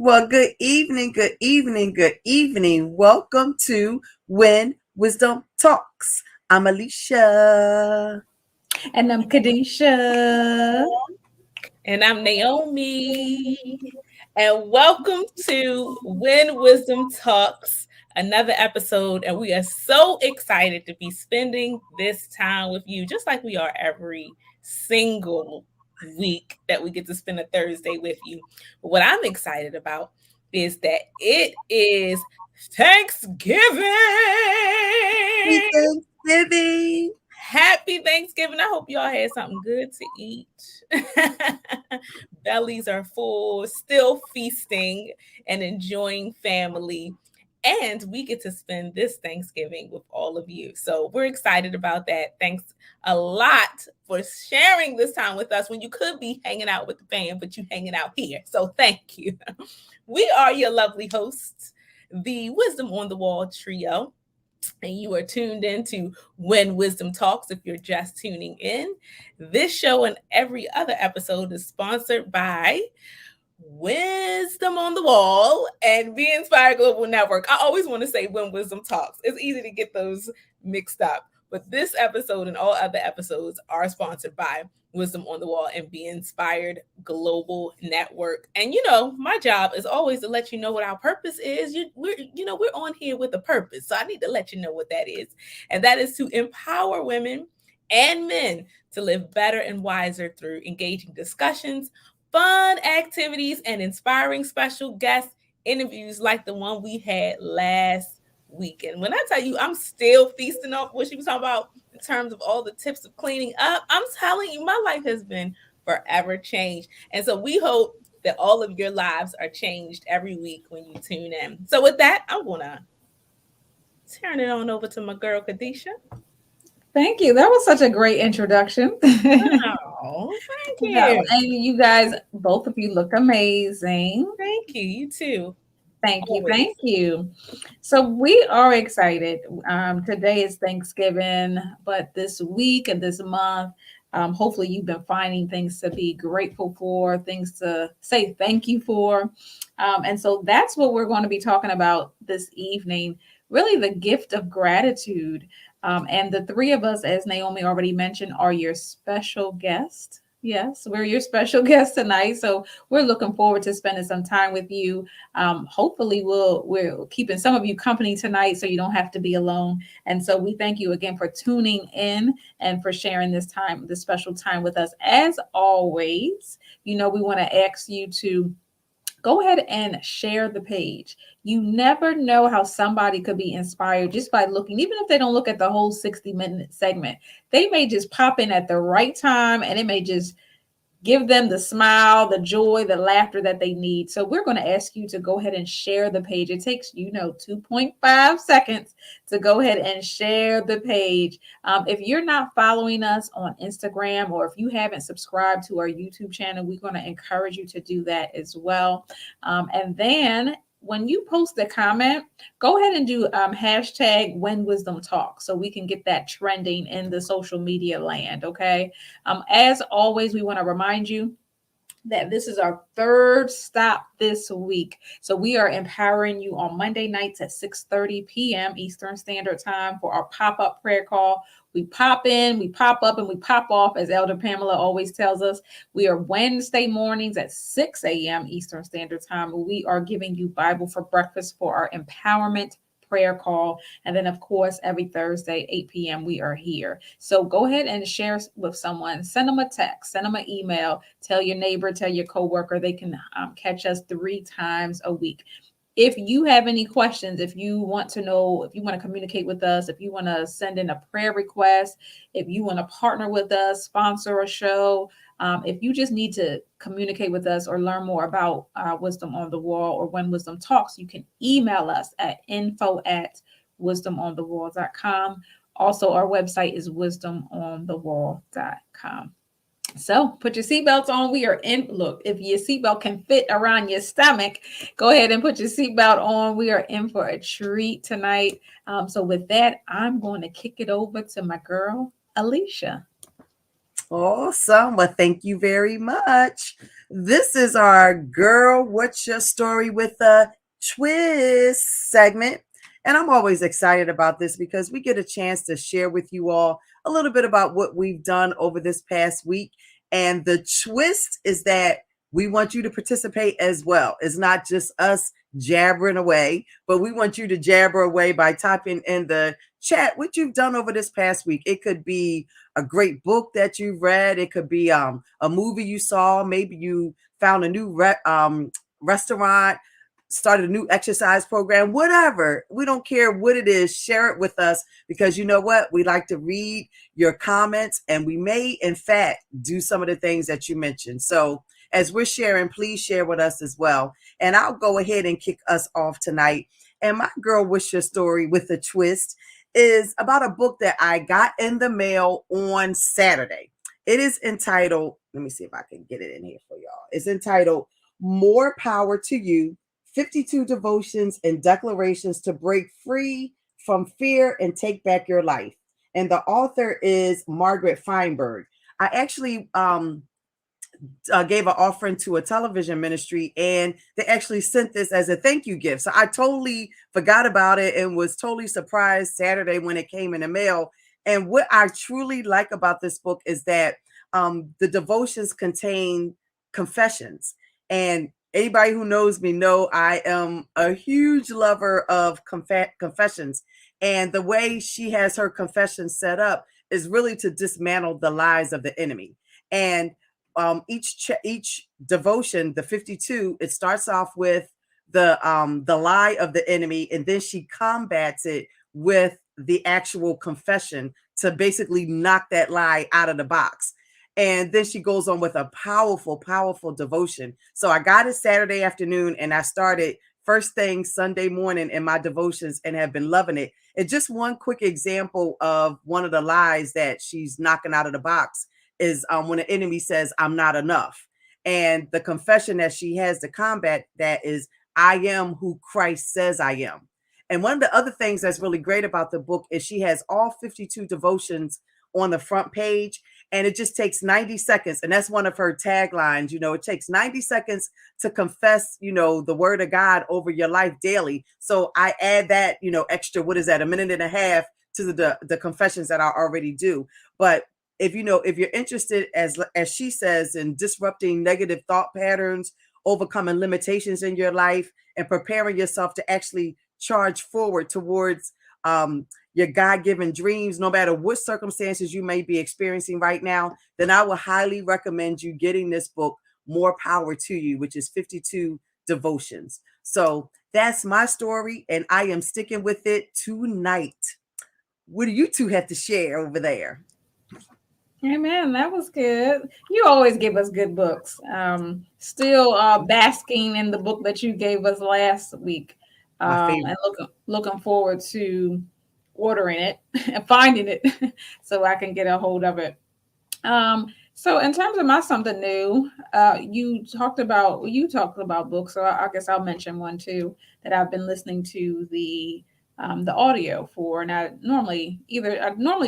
Well, good evening, good evening, good evening. Welcome to When Wisdom Talks. I'm Alisha. And I'm Kadesha. And I'm Naomi. And welcome to When Wisdom Talks, another episode. And we are so excited to be spending this time with you, just like we are every single week that we get to spend a Thursday with you. But what I'm excited about is that it is Thanksgiving. Happy Thanksgiving. Happy Thanksgiving. I hope y'all had something good to eat. Bellies are full, still feasting and enjoying family. And we get to spend this Thanksgiving with all of you. So we're excited about that. Thanks a lot for sharing this time with us when you could be hanging out with the fam, but you hanging out here. So thank you. We are your lovely hosts, the Wisdom on the Wall trio. And you are tuned in to When Wisdom Talks if you're just tuning in. This show and every other episode is sponsored by Wisdom on the Wall and Be Inspired Global Network. I always want to say When Wisdom Talks. It's easy to get those mixed up. But this episode and all other episodes are sponsored by Wisdom on the Wall and Be Inspired Global Network. And my job is always to let you know what our purpose is. We're on here with a purpose. So I need to let you know what that is. And that is to empower women and men to live better and wiser through engaging discussions, fun activities, and inspiring special guest interviews like the one we had last week. And when I tell you I'm still feasting off what she was talking about in terms of all the tips of cleaning up, I'm telling you, my life has been forever changed. And so we hope that all of your lives are changed every week when you tune in. So with that, I'm gonna turn it on over to my girl Kadesha. Thank you. That was such a great introduction. Oh, thank you. And you guys, both of you look amazing. Thank you. You too. Thank you. So we are excited. Today is Thanksgiving, but this week and this month, hopefully you've been finding things to be grateful for, things to say thank you for. And so that's what we're going to be talking about this evening, really the gift of gratitude. And the three of us, as Naomi already mentioned, are your special guest. Yes, we're your special guest tonight. So we're looking forward to spending some time with you. Hopefully we're keeping some of you company tonight so you don't have to be alone. And so we thank you again for tuning in and for sharing this special time with us. As always, we want to ask you to go ahead and share the page. You never know how somebody could be inspired just by looking, even if they don't look at the whole 60-minute segment. They may just pop in at the right time and it may just give them the smile, the joy, the laughter that they need. So we're going to ask you to go ahead and share the page. It takes, 2.5 seconds to go ahead and share the page. If you're not following us on Instagram or if you haven't subscribed to our YouTube channel, we're going to encourage you to do that as well. And then when you post a comment, go ahead and do hashtag When Wisdom Talk so we can get that trending in the social media land, okay? As always, we want to remind you that this is our third stop this week. So we are empowering you on Monday nights at 6:30 p.m. Eastern Standard Time for our pop-up prayer call. We pop in, we pop up, and we pop off, as Elder Pamela always tells us. We are Wednesday mornings at 6 a.m. Eastern Standard Time. We are giving you Bible for breakfast for our empowerment prayer call. And then, of course, every Thursday, 8 p.m., we are here. So go ahead and share with someone. Send them a text, send them an email, tell your neighbor, tell your coworker. They can catch us 3 times a week. If you have any questions, if you want to know, if you want to communicate with us, if you want to send in a prayer request, if you want to partner with us, sponsor a show, If you just need to communicate with us or learn more about Wisdom on the Wall or When Wisdom Talks, you can email us at info@wisdomonthewall.com. Also, our website is wisdomonthewall.com. So put your seatbelts on. We are in. Look, if your seatbelt can fit around your stomach, go ahead and put your seatbelt on. We are in for a treat tonight. So with that, I'm going to kick it over to my girl, Alisha. Awesome. Well, thank you very much. This is our Girl, What's Your Story with a Twist segment. And I'm always excited about this because we get a chance to share with you all a little bit about what we've done over this past week. And the twist is that we want you to participate as well. It's not just us jabbering away, but we want you to jabber away by typing in the chat what you've done over this past week. It could be a great book that you've read. It could be a movie you saw. Maybe you found a new restaurant, started a new exercise program, whatever. We don't care what it is. Share it with us because you know what? We like to read your comments and we may, in fact, do some of the things that you mentioned. So as we're sharing, please share with us as well. And I'll go ahead and kick us off tonight. And my girl, What's Your Story with a Twist is about a book that I got in the mail on Saturday. It is entitled, let me see if I can get it in here for y'all. It's entitled More Power to You, 52 Devotions and Declarations to Break Free from Fear and Take Back Your Life. And the author is Margaret Feinberg. I actually gave an offering to a television ministry and they actually sent this as a thank you gift. So I totally forgot about it and was totally surprised Saturday when it came in the mail. And what I truly like about this book is that the devotions contain confessions. And anybody who knows me know I am a huge lover of confessions. And the way she has her confessions set up is really to dismantle the lies of the enemy. And each devotion, the 52, it starts off with the lie of the enemy, and then she combats it with the actual confession to basically knock that lie out of the box. And then she goes on with a powerful, powerful devotion. So I got it Saturday afternoon and I started first thing Sunday morning in my devotions and have been loving it. And just one quick example of one of the lies that she's knocking out of the box is when the enemy says, I'm not enough. And the confession that she has to combat that is, I am who Christ says I am. And one of the other things that's really great about the book is she has all 52 devotions on the front page. And it just takes 90 seconds. And that's one of her taglines. You know, it takes 90 seconds to confess, you know, the word of God over your life daily. So I add that, you know, extra, what is that, a minute and a half to the confessions that I already do. But if you're interested, as she says, in disrupting negative thought patterns, overcoming limitations in your life, and preparing yourself to actually charge forward towards your God-given dreams, no matter what circumstances you may be experiencing right now, then I would highly recommend you getting this book, More Power to You, which is 52 devotions. So that's my story, and I am sticking with it tonight. What do you two have to share over there? Amen. That was good. You always give us good books. Still basking in the book that you gave us last week. And looking forward to ordering it and finding it so I can get a hold of it. So in terms of my something new, you talked about books, so I guess I'll mention one too that I've been listening to the audio for. And I normally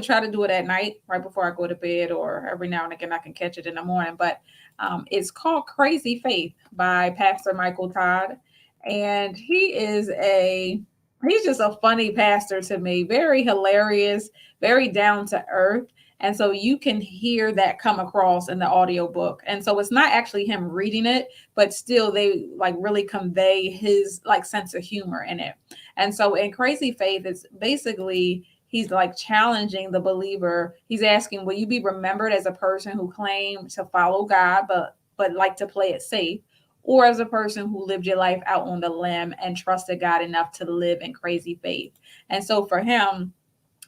try to do it at night right before I go to bed, or every now and again I can catch it in the morning. But it's called Crazy Faith by Pastor Michael Todd, and he's just a funny pastor to me, very hilarious, very down to earth. And so you can hear that come across in the audio book. And so it's not actually him reading it, but still they like really convey his like sense of humor in it. And so in Crazy Faith, it's basically he's like challenging the believer. He's asking, will you be remembered as a person who claimed to follow God, but like to play it safe, or as a person who lived your life out on the limb and trusted God enough to live in crazy faith? And so for him,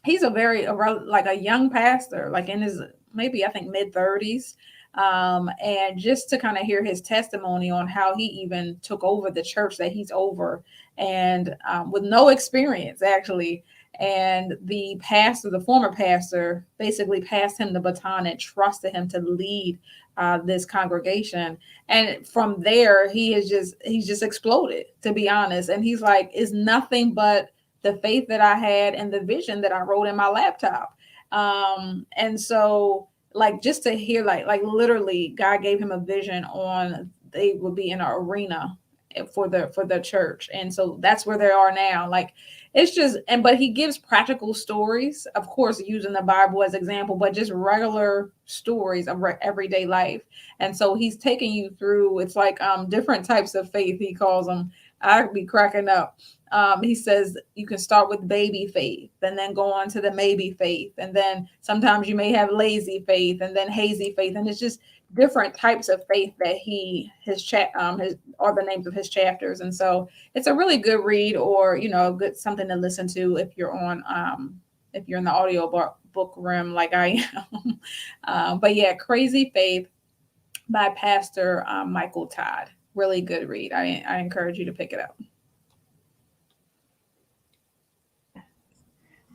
he's like a young pastor, like in his maybe I think mid 30s. And just to kind of hear his testimony on how he even took over the church that he's over, and with no experience actually. And the pastor, the former pastor, basically passed him the baton and trusted him to lead this congregation. And from there, he's just exploded, to be honest. And he's like, it's nothing but the faith that I had and the vision that I wrote in my laptop. And so, like, just to hear, like literally, God gave him a vision on they would be in an arena for the church, and so that's where they are now. Like, it's just, and but he gives practical stories, of course, using the Bible as example, but just regular stories of everyday life. And so he's taking you through, it's like different types of faith, he calls them. I'd be cracking up. He says you can start with baby faith and then go on to the maybe faith. And then sometimes you may have lazy faith and then hazy faith. And it's just different types of faith that his are the names of his chapters. And so it's a really good read, or, good something to listen to if you're if you're in the audio book room like I am. But yeah, Crazy Faith by Pastor Michael Todd. Really good read. I encourage you to pick it up.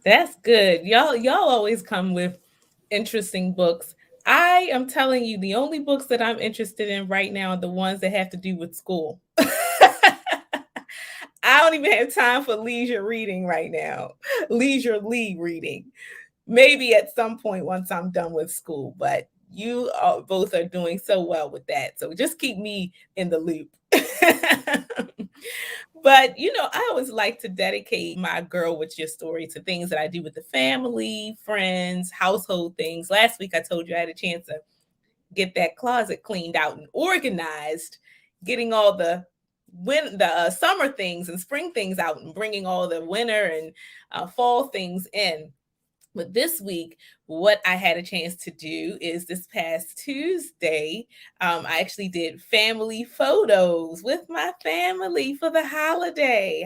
That's good. Y'all always come with interesting books. I am telling you, the only books that I'm interested in right now are the ones that have to do with school. I don't even have time for leisure reading right now. Leisurely reading. Maybe at some point once I'm done with school, but you both are doing so well with that. So just keep me in the loop. But I always like to dedicate my girl with your story to things that I do with the family, friends, household things. Last week I told you I had a chance to get that closet cleaned out and organized, getting all the summer things and spring things out and bringing all the winter and fall things in. But this week, what I had a chance to do is this past Tuesday, I actually did family photos with my family for the holiday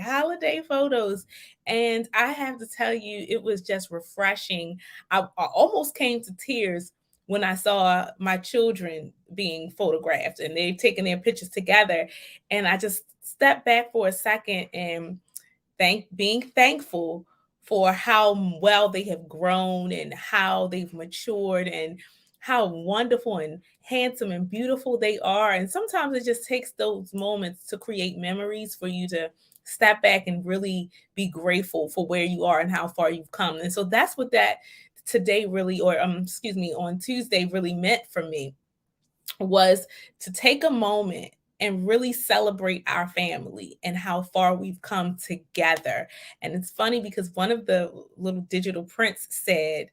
photos. And I have to tell you, it was just refreshing. I almost came to tears when I saw my children being photographed and they've taken their pictures together. And I just stepped back for a second and being thankful for how well they have grown and how they've matured and how wonderful and handsome and beautiful they are. And sometimes it just takes those moments to create memories for you to step back and really be grateful for where you are and how far you've come. And so that's what that today really, or excuse me, on Tuesday really meant for me, was to take a moment and really celebrate our family and how far we've come together. And it's funny because one of the little digital prints said,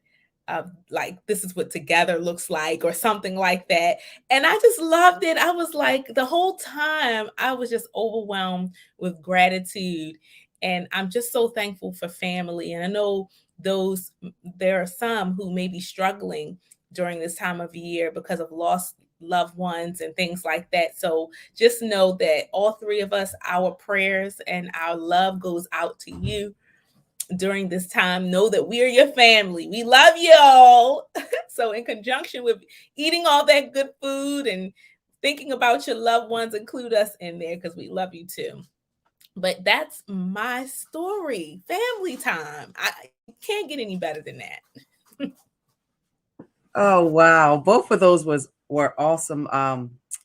like, this is what together looks like, or something like that. And I just loved it. I was like, the whole time, I was just overwhelmed with gratitude. And I'm just so thankful for family. And I know there are some who may be struggling during this time of year because of lost loved ones and things like that. So just know that all three of us, our prayers and our love goes out to you during this time. Know that we are your family. We love y'all. So in conjunction with eating all that good food and thinking about your loved ones, include us in there because we love you too. But that's my story. Family time. I can't get any better than that. Oh wow, both of those were awesome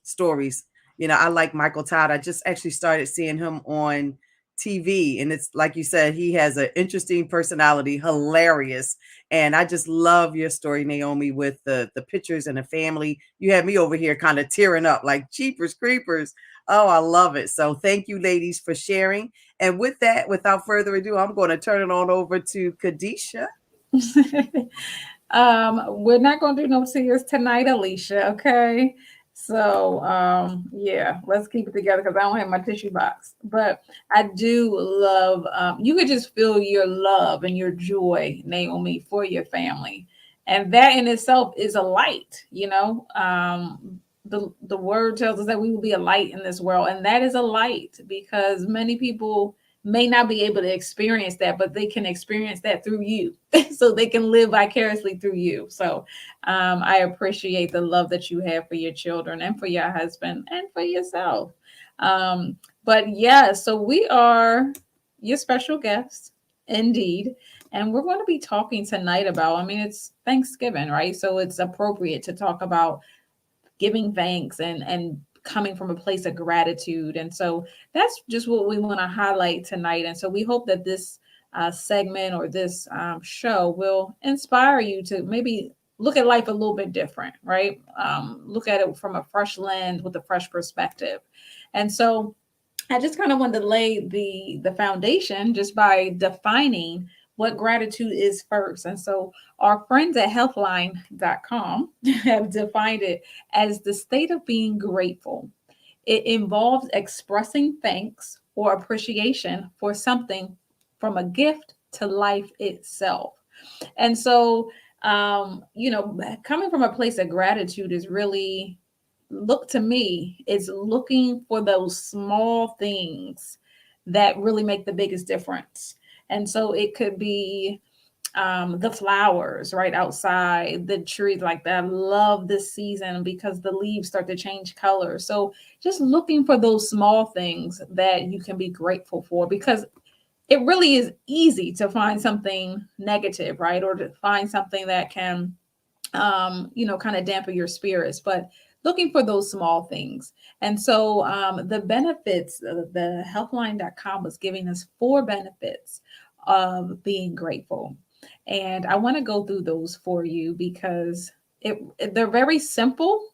stories. I like Michael Todd. I just actually started seeing him on TV, and it's like you said, he has an interesting personality, hilarious. And I just love your story, Naomi, with the pictures and the family. You had me over here kind of tearing up like Jeepers Creepers. Oh, I love it. So thank you, ladies, for sharing. And with that, without further ado, I'm going to turn it on over to Kadesha. We're not gonna do no tears tonight, Alisha. Okay. So yeah, let's keep it together because I don't have my tissue box. But I do love you could just feel your love and your joy, Naomi, for your family. And that in itself is a light. The word tells us that we will be a light in this world, and that is a light because many people may not be able to experience that, but they can experience that through you. So they can live vicariously through you. So I appreciate the love that you have for your children and for your husband and for yourself. But yeah, so we are your special guests, indeed. And we're going to be talking tonight about, I mean, it's Thanksgiving, right? So it's appropriate to talk about giving thanks and coming from a place of gratitude. And so that's just what we want to highlight tonight. And so we hope that this segment or this show will inspire you to maybe look at life a little bit different, right? Look at it from a fresh lens with a fresh perspective. And so I just kind of wanted to lay the foundation just by defining what gratitude is first. And so our friends at healthline.com have defined it as the state of being grateful. It involves expressing thanks or appreciation for something, from a gift to life itself. And so coming from a place of gratitude is really, look to me, it's looking for those small things that really make the biggest difference. And so it could be the flowers right outside the trees, like that. I love this season because the leaves start to change color. So just looking for those small things that you can be grateful for, because it really is easy to find something negative, right? Or to find something that can kind of dampen your spirits, but looking for those small things. And so the benefits, the healthline.com was giving us 4 benefits of being grateful. And I want to go through those for you because they're very simple.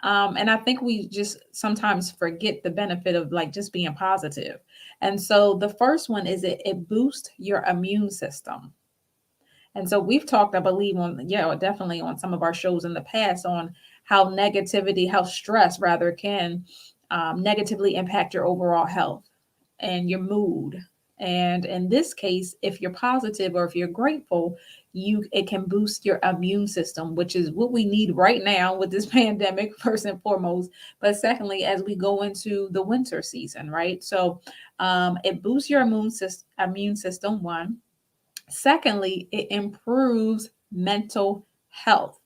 And I think we just sometimes forget the benefit of like just being positive. And so the first one is it boosts your immune system. And so we've talked, I believe, definitely on some of our shows in the past on how negativity, how stress rather can negatively impact your overall health and your mood. And in this case, if you're positive or if you're grateful, it can boost your immune system, which is what we need right now with this pandemic, first and foremost. But secondly, as we go into the winter season, right? So it boosts your immune system, one. Secondly, it improves mental health.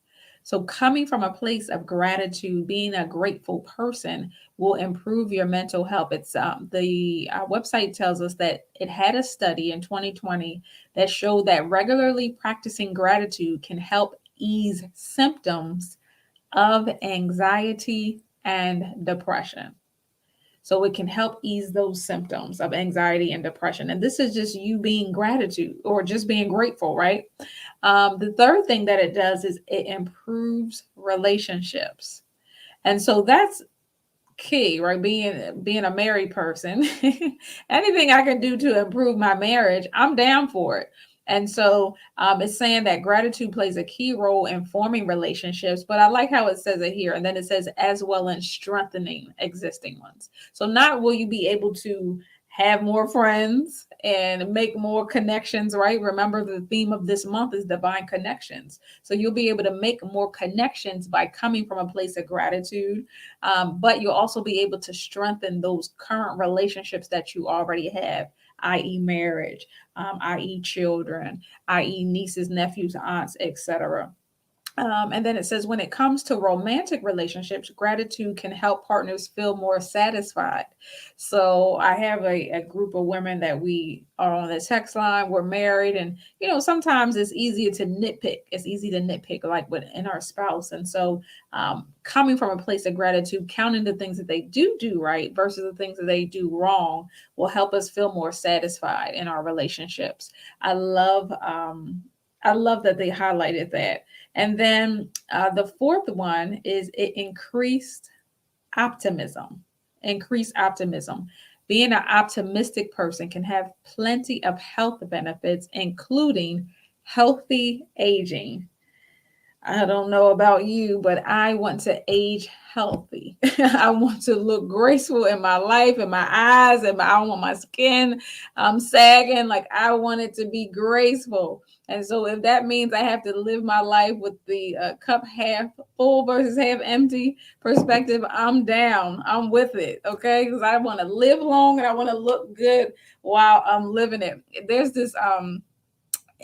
So, coming from a place of gratitude, being a grateful person will improve your mental health. It's the website tells us that it had a study in 2020 that showed that regularly practicing gratitude can help ease symptoms of anxiety and depression. So it can help ease those symptoms of anxiety and depression. And this is just you being gratitude or just being grateful, right? The third thing that it does is it improves relationships. And so that's key, right? Being a married person, anything I can do to improve my marriage, I'm down for it. And so it's saying that gratitude plays a key role in forming relationships, but I like how it says it here. And then it says, as well in strengthening existing ones. So not will you be able to have more friends and make more connections, right? Remember, the theme of this month is divine connections. So you'll be able to make more connections by coming from a place of gratitude, but you'll also be able to strengthen those current relationships that you already have, i.e. marriage, i.e. children, i.e. nieces, nephews, aunts, etc. And then it says, when it comes to romantic relationships, gratitude can help partners feel more satisfied. So I have a group of women that we are on the text line. We're married, and sometimes it's easier to nitpick. It's easy to nitpick, like in our spouse. And so, coming from a place of gratitude, counting the things that they do right versus the things that they do wrong, will help us feel more satisfied in our relationships. I love that they highlighted that. And then the fourth one is it optimism. Increased optimism. Being an optimistic person can have plenty of health benefits, including healthy aging. I don't know about you, but I want to age healthy. I want to look graceful in my life, in my eyes, and I don't want my skin sagging. Like I want it to be graceful. And so if that means I have to live my life with the cup half full versus half empty perspective, I'm down. I'm with it. Okay. Because I want to live long and I want to look good while I'm living it. There's this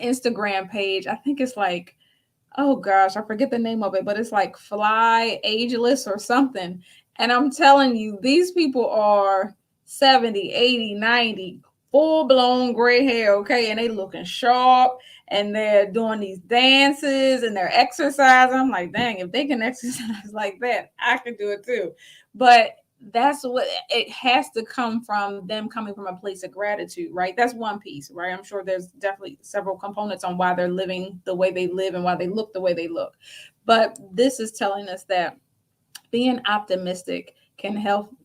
Instagram page. I think it's like, oh gosh, I forget the name of it, but it's like Fly Ageless or something. And I'm telling you, these people are 70, 80, 90, full blown gray hair, okay? And they looking sharp and they're doing these dances and they're exercising. I'm like, dang, if they can exercise like that, I can do it too. But that's what it has to come from, them coming from a place of gratitude, right? That's one piece, right? I'm sure there's definitely several components on why they're living the way they live and why they look the way they look. But this is telling us that being optimistic can help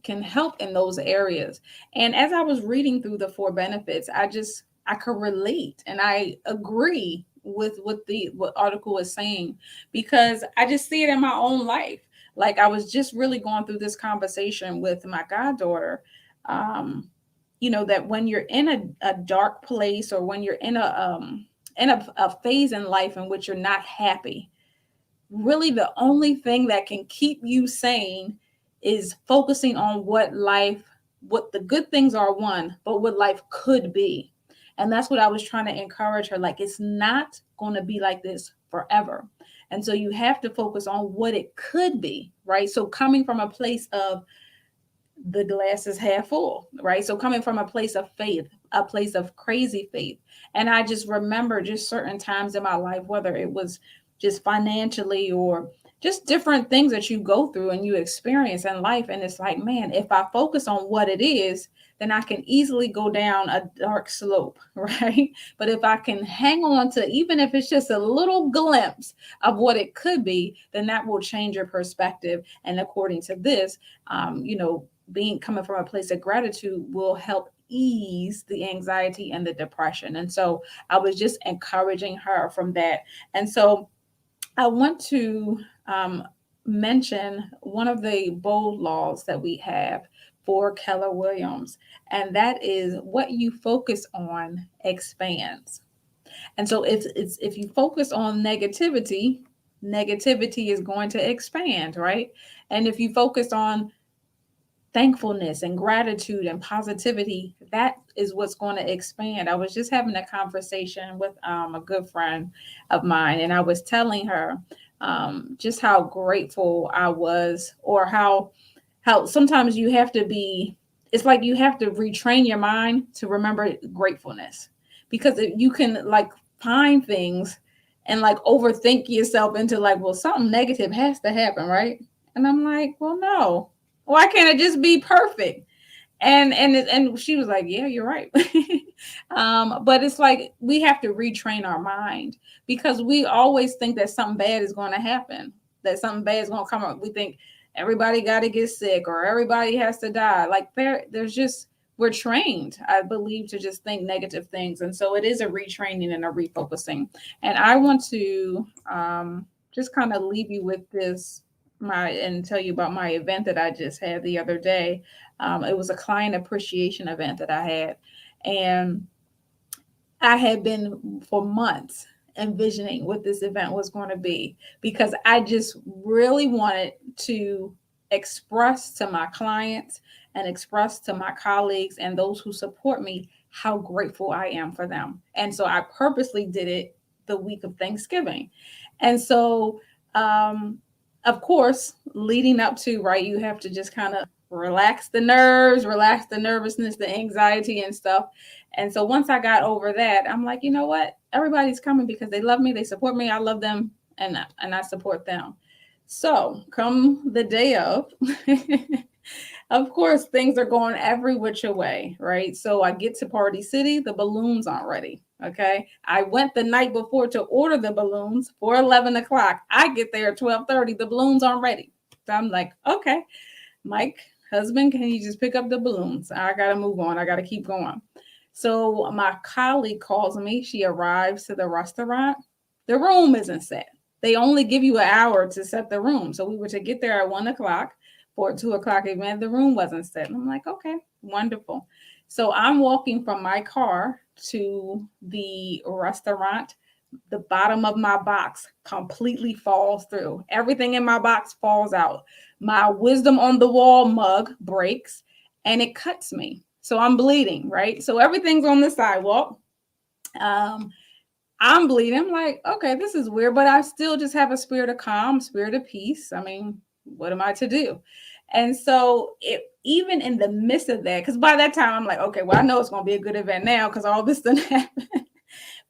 in those areas. And as I was reading through the four benefits, I could relate and I agree with what article is saying, because I just see it in my own life. Like I was just really going through this conversation with my goddaughter. um that when you're in a dark place, or when you're in a phase in life in which you're not happy, really the only thing that can keep you sane is focusing on what the good things are, one, but what life could be. And that's what I was trying to encourage her. Like, it's not going to be like this forever. And so you have to focus on what it could be, right? So coming from a place of the glass is half full, right? So coming from a place of faith, a place of crazy faith. And I just remember just certain times in my life, whether it was just financially or just different things that you go through and you experience in life. And it's like, man, if I focus on what it is, then I can easily go down a dark slope, right? But if I can hang on to, even if it's just a little glimpse of what it could be, then that will change your perspective. And according to this, being coming from a place of gratitude will help ease the anxiety and the depression. And so I was just encouraging her from that. And so I want to mention one of the bold laws that we have for Keller Williams, and that is what you focus on expands. And so if you focus on negativity, negativity is going to expand, right? And if you focus on thankfulness and gratitude and positivity, that is what's going to expand. I was just having a conversation with a good friend of mine, and I was telling her just how grateful I was, or how sometimes you have to be, it's like you have to retrain your mind to remember gratefulness, because you can like find things and like overthink yourself into like, well, something negative has to happen, right? And I'm like, well, no, why can't it just be perfect? And she was like, yeah, you're right. But it's like we have to retrain our mind, because we always think that something bad is going to happen, that something bad is going to come up. We think everybody got to get sick or everybody has to die. Like there's just, we're trained, I believe, to just think negative things. And so it is a retraining and a refocusing. And I want to just kind of leave you with this, and tell you about my event that I just had the other day. It was a client appreciation event that I had, and I had been for months envisioning what this event was going to be, because I just really wanted to express to my clients and express to my colleagues and those who support me how grateful I am for them. And so I purposely did it the week of Thanksgiving. And so, of course, leading up to, right, you have to just kind of relax the nerves, relax the nervousness, the anxiety and stuff. And so once I got over that, I'm like, you know what? Everybody's coming because they love me, they support me, I love them, and I support them. So come the day of, of course, things are going every which way, right? So I get to Party City, the balloons aren't ready. Okay. I went the night before to order the balloons for 11 o'clock. I get there at 12:30, the balloons aren't ready. So I'm like, okay, Mike, husband, can you just pick up the balloons? I got to move on. I got to keep going. So my colleague calls me. She arrives to the restaurant. The room isn't set. they only give you an hour to set the room. So we were to get there at 1 o'clock for a 2 o'clock event. The room wasn't set. And I'm like, okay, wonderful. So I'm walking from my car to the restaurant. The bottom of my box completely falls through. Everything in my box falls out. My wisdom on the wall mug breaks and it cuts me. So I'm bleeding, right? So everything's on the sidewalk. Um, I'm bleeding. I'm like, okay, this is weird, but I still just have a spirit of calm, spirit of peace. I mean, what am I to do? And so even in the midst of that, because by that time I'm like, okay, well, I know it's going to be a good event now because all this done happened.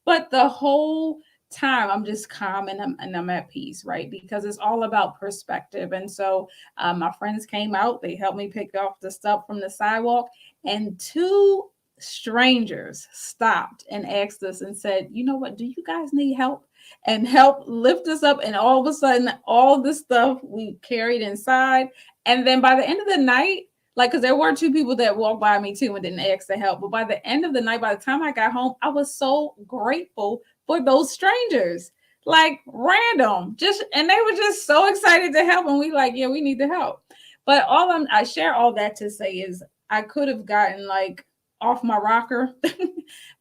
But the whole time I'm just calm and I'm at peace, right? Because it's all about perspective. And so my friends came out, they helped me pick off the stuff from the sidewalk, and two strangers stopped and asked us and said, you know what, do you guys need help? And help lift us up. And all of a sudden, all the stuff we carried inside. And then by the end of the night, like, because there were two people that walked by me too and didn't ask to help. But by the end of the night, by the time I got home, I was so grateful for those strangers, like random, and they were just so excited to help. And we like, yeah, we need the help. But I share all that to say is I could have gotten like off my rocker,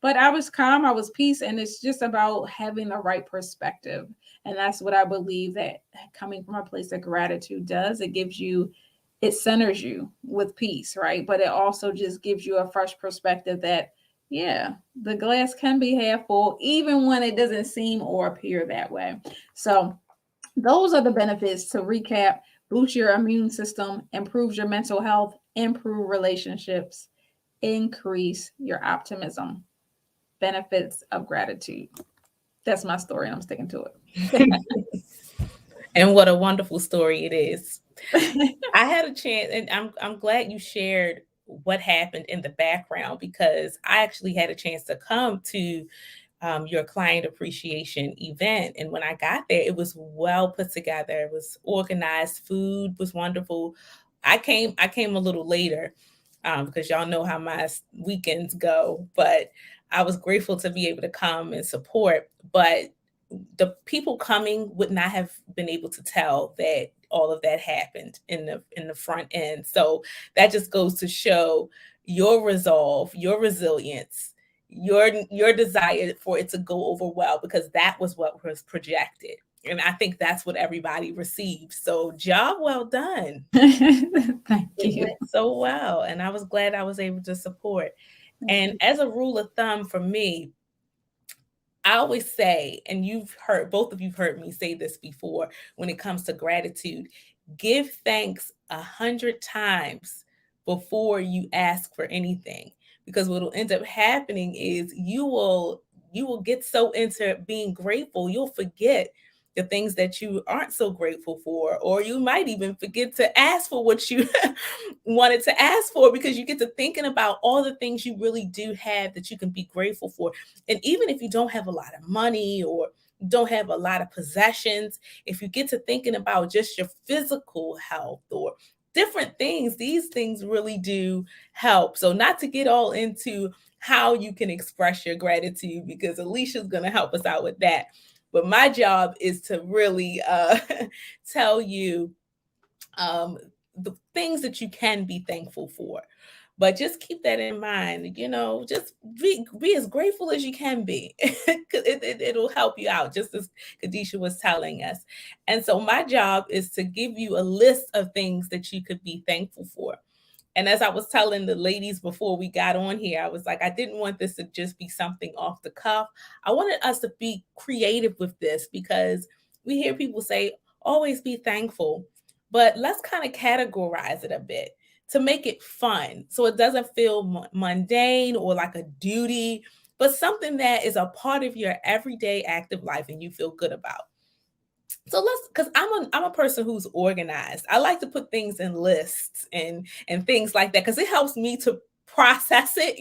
but I was calm, I was peace. And it's just about having the right perspective. And that's what I believe that coming from a place of gratitude does. It centers you with peace, right? But it also just gives you a fresh perspective that, yeah, the glass can be half full, even when it doesn't seem or appear that way. So those are the benefits. To recap: boost your immune system, improves your mental health, improve relationships, increase your optimism. Benefits of gratitude. That's my story, and I'm sticking to it. And what a wonderful story it is. I had a chance, and I'm glad you shared what happened in the background, because I actually had a chance to come to your client appreciation event. And when I got there, it was well put together. It was organized. Food was wonderful. I came a little later because y'all know how my weekends go, but I was grateful to be able to come and support. But the people coming would not have been able to tell that all of that happened in the front end. So that just goes to show your resolve, your resilience, your desire for it to go over well, because that was what was projected. And I think that's what everybody received. So job well done. Thank It you. went so well. And I was glad I was able to support. And as a rule of thumb for me, I always say, and both of you've heard me say this before, when it comes to gratitude, give thanks 100 times before you ask for anything. Because what will end up happening is you will get so into being grateful, you'll forget the things that you aren't so grateful for, or you might even forget to ask for what you wanted to ask for, because you get to thinking about all the things you really do have that you can be grateful for. And even if you don't have a lot of money or don't have a lot of possessions, if you get to thinking about just your physical health or different things, these things really do help. So not to get all into how you can express your gratitude, because Alicia's going to help us out with that. But my job is to really tell you the things that you can be thankful for. But just keep that in mind, just be as grateful as you can be, because it'll help you out, just as Kadesha was telling us. And so my job is to give you a list of things that you could be thankful for. And as I was telling the ladies before we got on here, I was like, I didn't want this to just be something off the cuff. I wanted us to be creative with this, because we hear people say, always be thankful. But let's kind of categorize it a bit to make it fun, so it doesn't feel mundane or like a duty, but something that is a part of your everyday active life and you feel good about. So because I'm a person who's organized. I like to put things in lists and things like that, because it helps me to process it,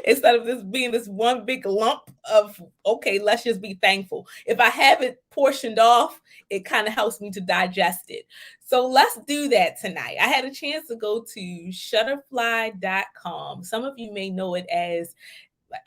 instead of this being this one big lump of, okay, let's just be thankful. If I have it portioned off, it kind of helps me to digest it. So let's do that tonight. I had a chance to go to shutterfly.com. Some of you may know it as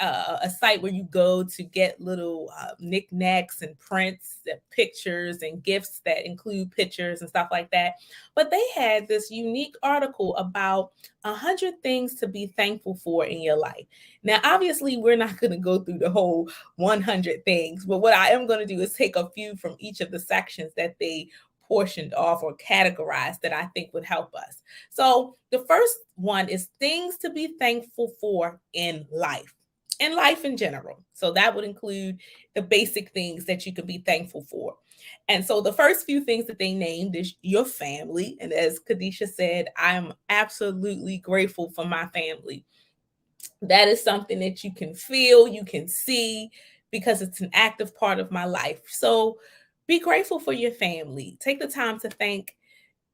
a site where you go to get little knickknacks and prints, and pictures and gifts that include pictures and stuff like that. But they had this unique article about 100 things to be thankful for in your life. Now, obviously, we're not going to go through the whole 100 things, but what I am going to do is take a few from each of the sections that they portioned off or categorized that I think would help us. So the first one is things to be thankful for in life. In life in general. So that would include the basic things that you can be thankful for. And so the first few things that they named is your family. And as Kadesha said, I'm absolutely grateful for my family. That is something that you can feel, you can see, because it's an active part of my life. So be grateful for your family. Take the time to thank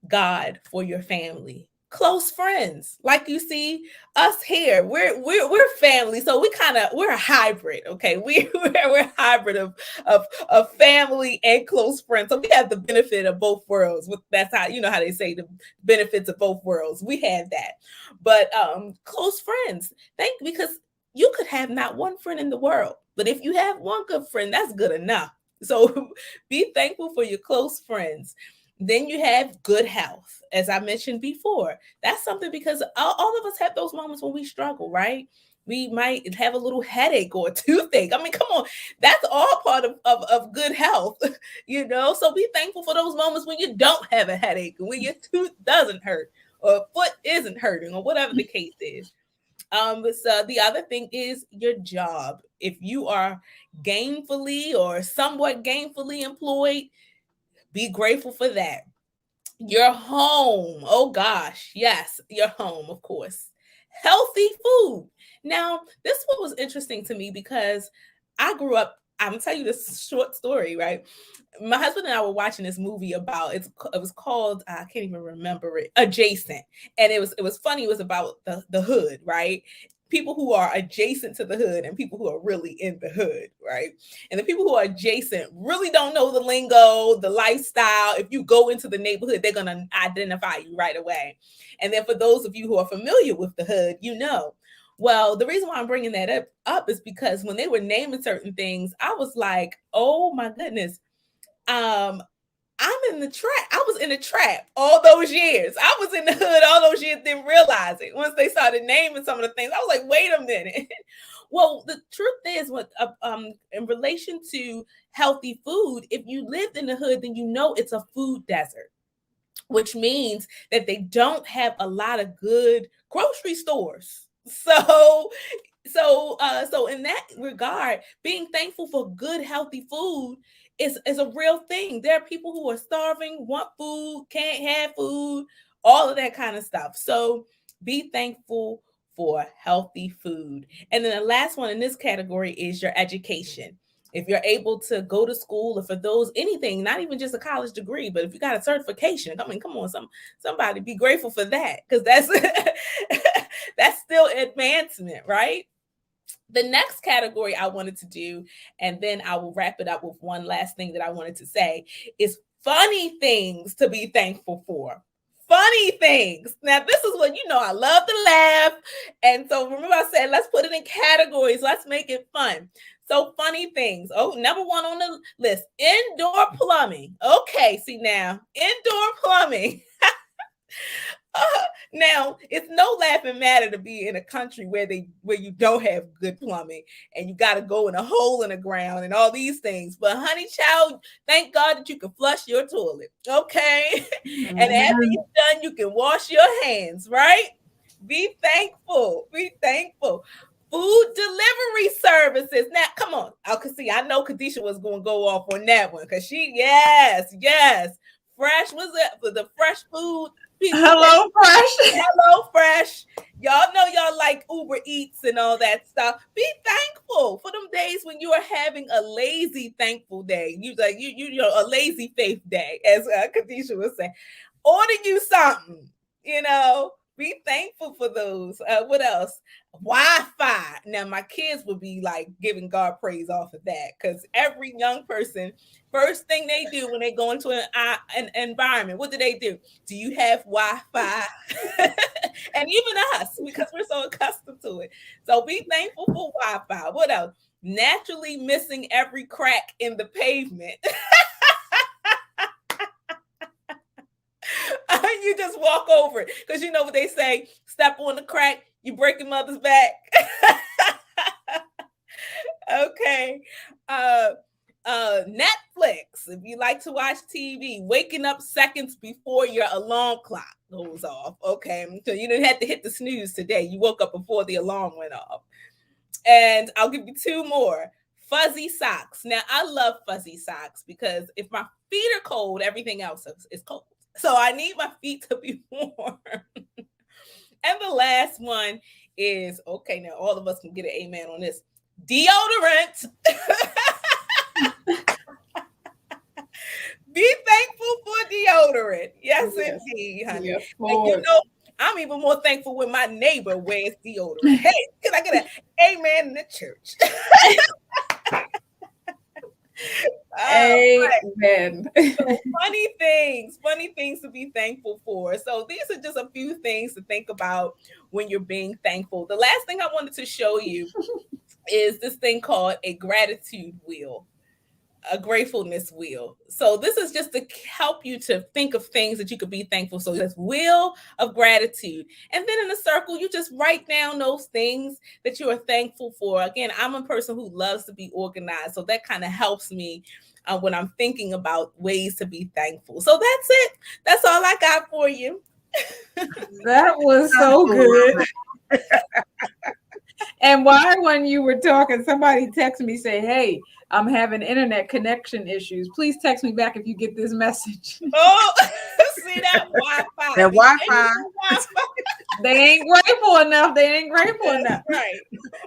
God for your family. Close friends, like you see us here, we're family, so we're a hybrid. Okay, we're a hybrid of family and close friends. So we have the benefit of both worlds. That's how, you know how they say the benefits of both worlds. We have that, but close friends. Because you could have not one friend in the world, but if you have one good friend, that's good enough. So be thankful for your close friends. Then you have good health, as I mentioned before. That's something, because all of us have those moments when we struggle, right? We might have a little headache or a toothache. I mean, come on, that's all part of good health, you know? So be thankful for those moments when you don't have a headache, when your tooth doesn't hurt or foot isn't hurting or whatever the case is. So the other thing is your job. If you are gainfully or somewhat gainfully employed, be grateful for that. Your home. Oh gosh. Yes, your home, of course. Healthy food. Now, this one was interesting to me because I grew up. I'm gonna tell you this short story, right? My husband and I were watching this movie about it was called, I can't even remember it, Adjacent. And it was funny. It was about the hood, right? People who are adjacent to the hood and people who are really in the hood, right? And the people who are adjacent really don't know the lingo, the lifestyle. If you go into the neighborhood, they're going to identify you right away. And then for those of you who are familiar with the hood, you know. Well, the reason why I'm bringing that up is because when they were naming certain things, I was like, oh my goodness. I'm in the trap. I was in the trap all those years. I was in the hood all those years, didn't realize it. Once they started naming some of the things, I was like, wait a minute. Well, the truth is, in relation to healthy food, if you lived in the hood, then you know it's a food desert, which means that they don't have a lot of good grocery stores. So in that regard, being thankful for good, healthy food is a real thing. There are people who are starving, want food, can't have food, all of that kind of stuff. So be thankful for healthy food. And then the last one in this category is your education. If you're able to go to school, or for those, anything, not even just a college degree, but if you got a certification, I mean, come on, somebody be grateful for that, because that's that's still advancement, right? The next category I wanted to do, and then I will wrap it up with one last thing that I wanted to say, is funny things to be thankful for. Funny things. Now, this is what, I love to laugh. And so remember I said, let's put it in categories. Let's make it fun. So funny things. Oh, number one on the list, indoor plumbing. Okay, see now, indoor plumbing. Now, it's no laughing matter to be in a country where you don't have good plumbing and you got to go in a hole in the ground and all these things. But honey child, thank God that you can flush your toilet, okay? And after you're done, you can wash your hands, right? Be thankful. Be thankful. Food delivery services. Now, come on. I can see. I know Kadesha was going to go off on that one because yes. Fresh was it for the fresh food. Hello, Fresh. Hello, Fresh. Y'all know y'all like Uber Eats and all that stuff. Be thankful for them days when you are having a lazy thankful day. You a lazy faith day, as Kadesha was saying. Order you something, Be thankful for those. What else? Wi-Fi. Now my kids would be like giving God praise off of that, because every young person, first thing they do when they go into an environment, what do? Do you have Wi-Fi? And even us, because we're so accustomed to it. So be thankful for Wi-Fi. What else? Naturally missing every crack in the pavement. You just walk over it, because you know what they say: step on the crack, you break your mother's back. Okay. uh Netflix, if you like to watch TV, waking up seconds before your alarm clock goes off. Okay, so you didn't have to hit the snooze today, you woke up before the alarm went off. And I'll give you two more. Fuzzy socks. Now I love fuzzy socks, because if my feet are cold, everything else is cold. So I need my feet to be warm. And the last one is, okay, now all of us can get an amen on this: deodorant. Be thankful for deodorant. Yes, indeed, honey. Yes, And you know, I'm even more thankful when my neighbor wears deodorant. Hey, can I get an amen in the church? Amen. So funny things to be thankful for. So these are just a few things to think about when you're being thankful. The last thing I wanted to show you is this thing called a gratitude wheel, a gratefulness wheel. So this is just to help you to think of things that you could be thankful. So this wheel of gratitude. And then in a circle, you just write down those things that you are thankful for. Again, I'm a person who loves to be organized, so that kind of helps me when I'm thinking about ways to be thankful. So that's it. That's all I got for you. That was so good. And why, when you were talking, somebody texted me, say, "Hey, I'm having internet connection issues. Please text me back if you get this message." Oh, see that Wi-Fi. That Wi-Fi. They ain't grateful enough. They ain't grateful enough. Right.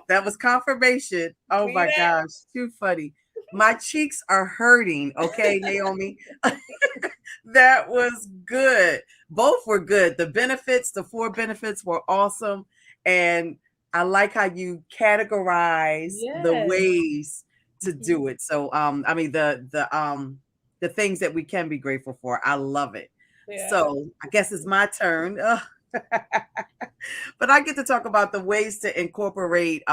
That was confirmation. Oh See my that? gosh, too funny. My cheeks are hurting. Okay, Naomi. That was good. Both were good. The benefits, the 4 benefits were awesome. And I like how you categorize the Yes. ways to do it. So I mean the things that we can be grateful for. I love it. Yeah. So I guess it's my turn. But I get to talk about the ways to incorporate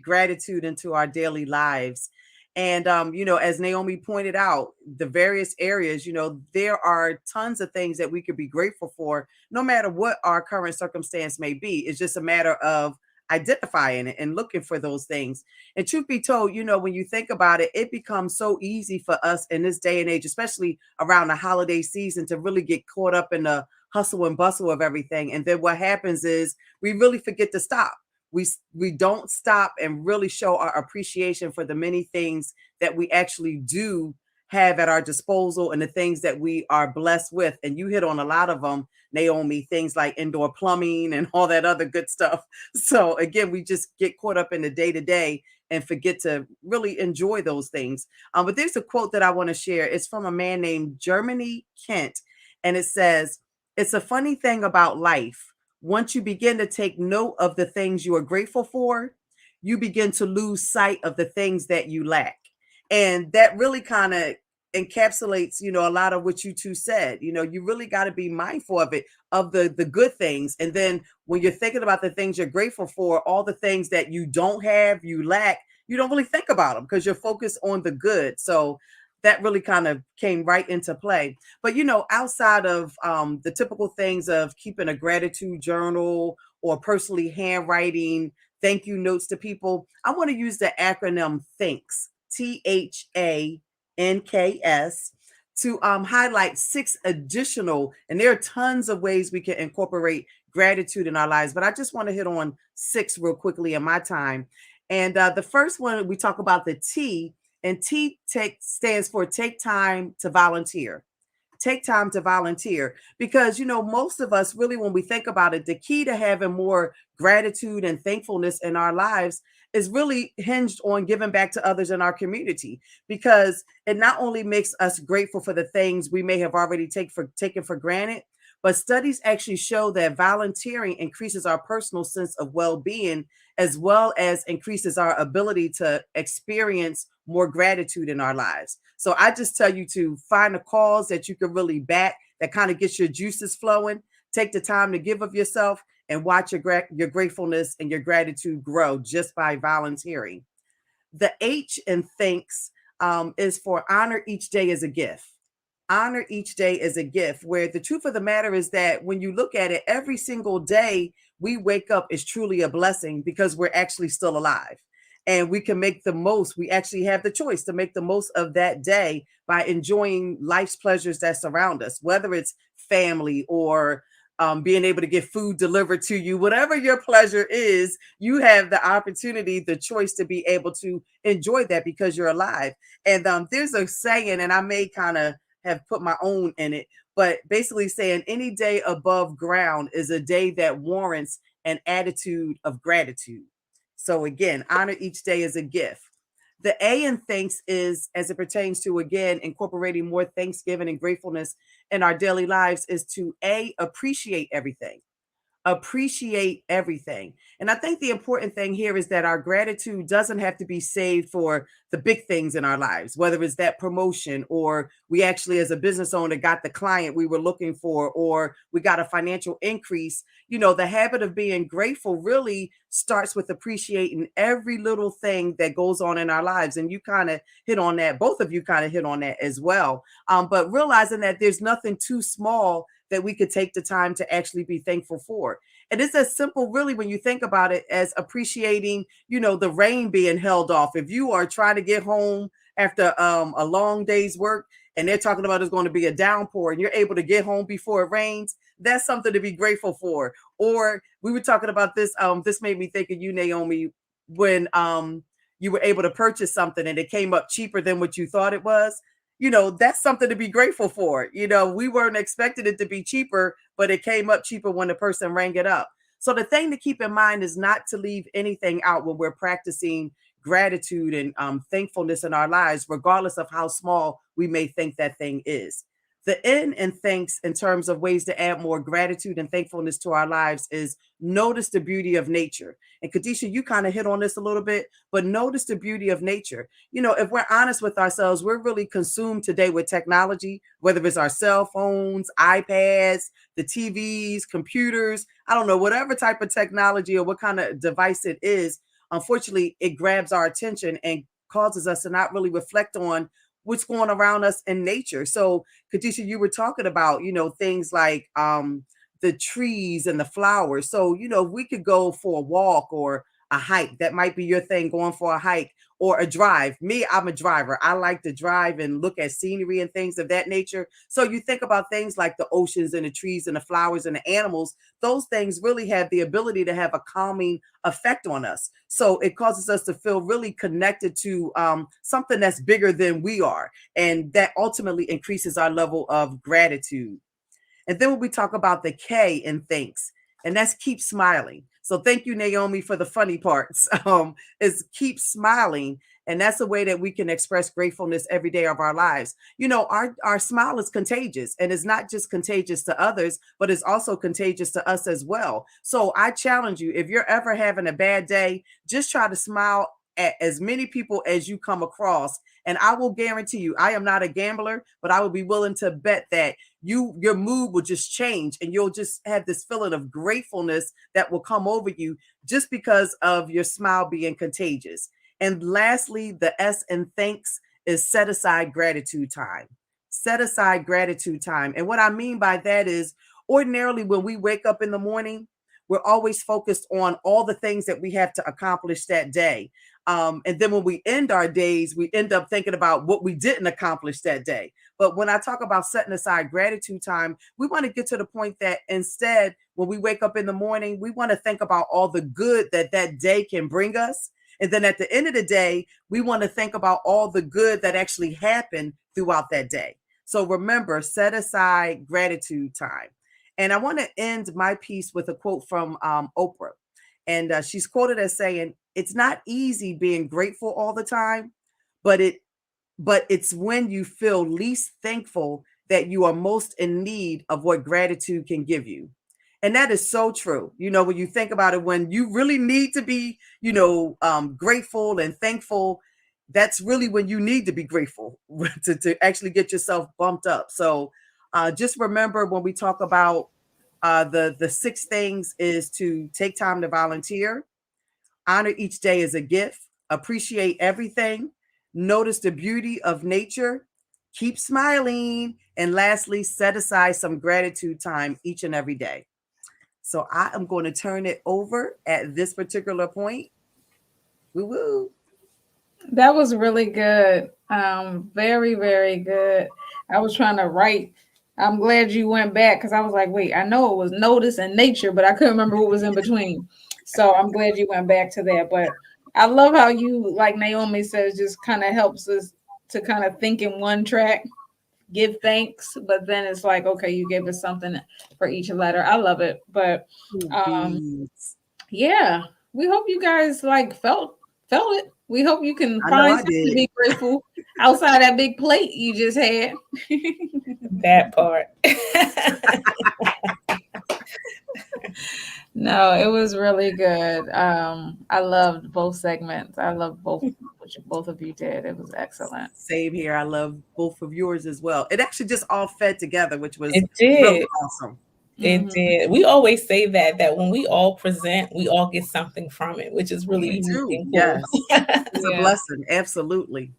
gratitude into our daily lives. And, as Naomi pointed out, the various areas, there are tons of things that we could be grateful for, no matter what our current circumstance may be. It's just a matter of identifying it and looking for those things. And truth be told, when you think about it, it becomes so easy for us in this day and age, especially around the holiday season, to really get caught up in the hustle and bustle of everything. And then what happens is we really forget to stop. We don't stop and really show our appreciation for the many things that we actually do have at our disposal and the things that we are blessed with. And you hit on a lot of them, Naomi, things like indoor plumbing and all that other good stuff. So again, we just get caught up in the day to day and forget to really enjoy those things. But there's a quote that I want to share. It's from a man named Germany Kent. And it says, "It's a funny thing about life. Once you begin to take note of the things you are grateful for, you begin to lose sight of the things that you lack." And that really kind of encapsulates, a lot of what you two said. You really got to be mindful of it, of the good things. And then when you're thinking about the things you're grateful for, all the things that you don't have, you lack, you don't really think about them because you're focused on the good. So that really kind of came right into play. But, outside of the typical things of keeping a gratitude journal or personally handwriting thank you notes to people, I want to use the acronym THANKS, THANKS, to highlight 6 additional, and there are tons of ways we can incorporate gratitude in our lives, but I just want to hit on 6 real quickly in my time. And the first one, we talk about the T, and T stands for take time to volunteer. Take time to volunteer, because most of us really, when we think about it, the key to having more gratitude and thankfulness in our lives is really hinged on giving back to others in our community, because it not only makes us grateful for the things we may have already taken for granted, But studies actually show that volunteering increases our personal sense of well being, as well as increases our ability to experience more gratitude in our lives. So I just tell you to find a cause that you can really back that kind of gets your juices flowing. Take the time to give of yourself and watch your gratefulness and your gratitude grow just by volunteering. The H in thanks is for honor each day as a gift. Honor each day as a gift, where the truth of the matter is that when you look at it, every single day we wake up is truly a blessing because we're actually still alive. And we can make the most. We actually have the choice to make the most of that day by enjoying life's pleasures that surround us, whether it's family or being able to get food delivered to you, whatever your pleasure is, you have the opportunity, the choice to be able to enjoy that because you're alive. And there's a saying, and I may kind of have put my own in it, but basically saying any day above ground is a day that warrants an attitude of gratitude. So again, honor each day as a gift. The A in thanks is, as it pertains to, again, incorporating more thanksgiving and gratefulness in our daily lives, is to A, appreciate everything. Appreciate everything. And I think the important thing here is that our gratitude doesn't have to be saved for the big things in our lives, whether it's that promotion, or we actually, as a business owner, got the client we were looking for, or we got a financial increase. You know, the habit of being grateful really starts with appreciating every little thing that goes on in our lives. And you kind of hit on that. Both of you kind of hit on that as well. But realizing that there's nothing too small that we could take the time to actually be thankful for. And it's as simple, really, when you think about it, as appreciating, the rain being held off. If you are trying to get home after a long day's work and they're talking about it's going to be a downpour and you're able to get home before it rains, that's something to be grateful for. Or we were talking about this. This made me think of you, Naomi, when you were able to purchase something and it came up cheaper than what you thought it was. That's something to be grateful for. We weren't expecting it to be cheaper, but it came up cheaper when the person rang it up. So the thing to keep in mind is not to leave anything out when we're practicing gratitude and thankfulness in our lives, regardless of how small we may think that thing is. The N in thanks, in terms of ways to add more gratitude and thankfulness to our lives, is notice the beauty of nature. And Kadesha, you kind of hit on this a little bit, but notice the beauty of nature. If we're honest with ourselves, we're really consumed today with technology, whether it's our cell phones, iPads, the TVs, computers, I don't know, whatever type of technology or what kind of device it is. Unfortunately, it grabs our attention and causes us to not really reflect on what's going around us in nature. So, Kadesha, you were talking about, things like the trees and the flowers. So, if we could go for a walk or a hike, that might be your thing, going for a hike or a drive. Me, I'm a driver. I like to drive and look at scenery and things of that nature. So you think about things like the oceans and the trees and the flowers and the animals, those things really have the ability to have a calming effect on us. So it causes us to feel really connected to something that's bigger than we are. And that ultimately increases our level of gratitude. And then when we talk about the K in thanks, and that's keep smiling. So thank you, Naomi, for the funny parts. Is keep smiling. And that's a way that we can express gratefulness every day of our lives. Our smile is contagious, and it's not just contagious to others, but it's also contagious to us as well. So I challenge you, if you're ever having a bad day, just try to smile at as many people as you come across. And I will guarantee you, I am not a gambler, but I would be willing to bet that your mood will just change and you'll just have this feeling of gratefulness that will come over you just because of your smile being contagious. And lastly, the S in thanks is set aside gratitude time. Set aside gratitude time. And what I mean by that is, ordinarily when we wake up in the morning, we're always focused on all the things that we have to accomplish that day. And then when we end our days, we end up thinking about what we didn't accomplish that day. But when I talk about setting aside gratitude time, we want to get to the point that instead, when we wake up in the morning, we want to think about all the good that that day can bring us. And then at the end of the day, we want to think about all the good that actually happened throughout that day. So remember, set aside gratitude time. And I want to end my piece with a quote from Oprah. And she's quoted as saying, "It's not easy being grateful all the time, but it's when you feel least thankful that you are most in need of what gratitude can give you. And that is so true. When you think about it, when you really need to be, grateful and thankful, that's really when you need to be grateful to actually get yourself bumped up. So just remember when we talk about the six things is to take time to volunteer, honor each day as a gift, appreciate everything, notice the beauty of nature, keep smiling, and lastly, set aside some gratitude time each and every day. So I am going to turn it over at this particular point. Woo woo. That was really good. Very, very good. I was trying to write. I'm glad you went back because I was like, wait, I know it was notice and nature, but I couldn't remember what was in between. So I'm glad you went back to that. But I love how you, like Naomi says, just kind of helps us to kind of think in one track, give thanks, but then it's like, okay, you gave us something for each letter. I love it. But yeah, we hope you guys like felt it. We hope you can find something to be grateful outside that big plate you just had. That part. No, it was really good. I loved both segments. I loved both what both of you did. It was excellent. Same here. I love both of yours as well. It actually just all fed together, which was really awesome. It did. We always say that when we all present, we all get something from it, which is really unique and cool. Yes. It's a blessing. Absolutely.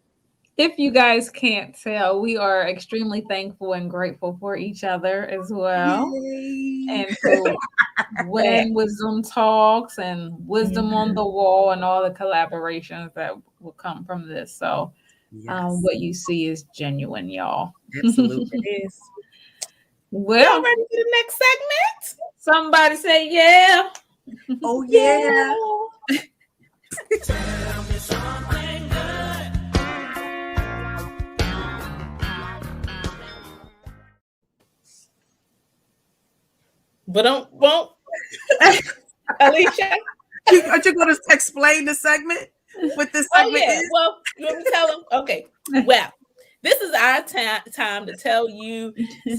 If you guys can't tell, we are extremely thankful and grateful for each other as well. Yay. And so when wisdom talks and wisdom on the wall and all the collaborations that will come from this. So what you see is genuine, y'all. Absolutely. It is. Well, y'all ready for the next segment? Somebody say yeah. Oh yeah. Tell me something good. But won't Alisha? Aren't you going to explain the segment? What this segment is? Well, you want me to tell them? Okay. Well, this is our time to tell you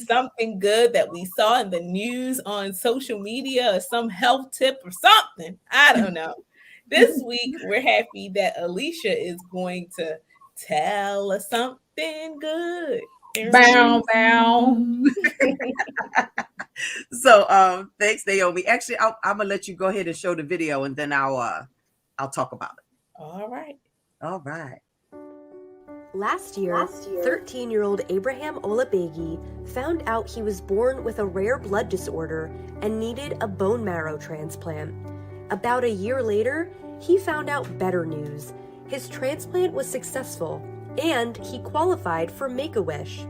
something good that we saw in the news on social media or some health tip or something. I don't know. This week, we're happy that Alisha is going to tell us something good. Bow, bow. So, thanks, Naomi. Actually, I'm gonna let you go ahead and show the video, and then I'll talk about it. All right. All right. Last year, 13-year-old Abraham Olabegi found out he was born with a rare blood disorder and needed a bone marrow transplant. About a year later, he found out better news. His transplant was successful, and he qualified for Make-A-Wish.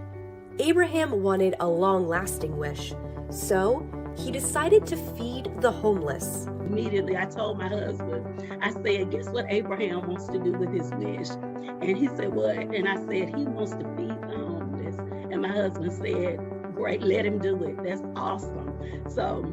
Abraham wanted a long-lasting wish, so he decided to feed the homeless. Immediately, I told my husband, I said, guess what Abraham wants to do with his wish? And he said, what? And I said, he wants to feed the homeless. And my husband said, great, let him do it. That's awesome. So,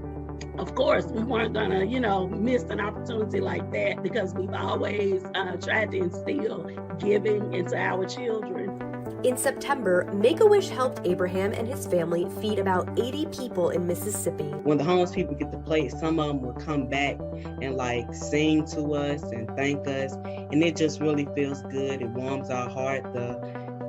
of course, we weren't gonna, miss an opportunity like that because we've always tried to instill giving into our children. In September, Make-A-Wish helped Abraham and his family feed about 80 people in Mississippi. When the homeless people get the plate, some of them will come back and sing to us and thank us. And it just really feels good. It warms our heart.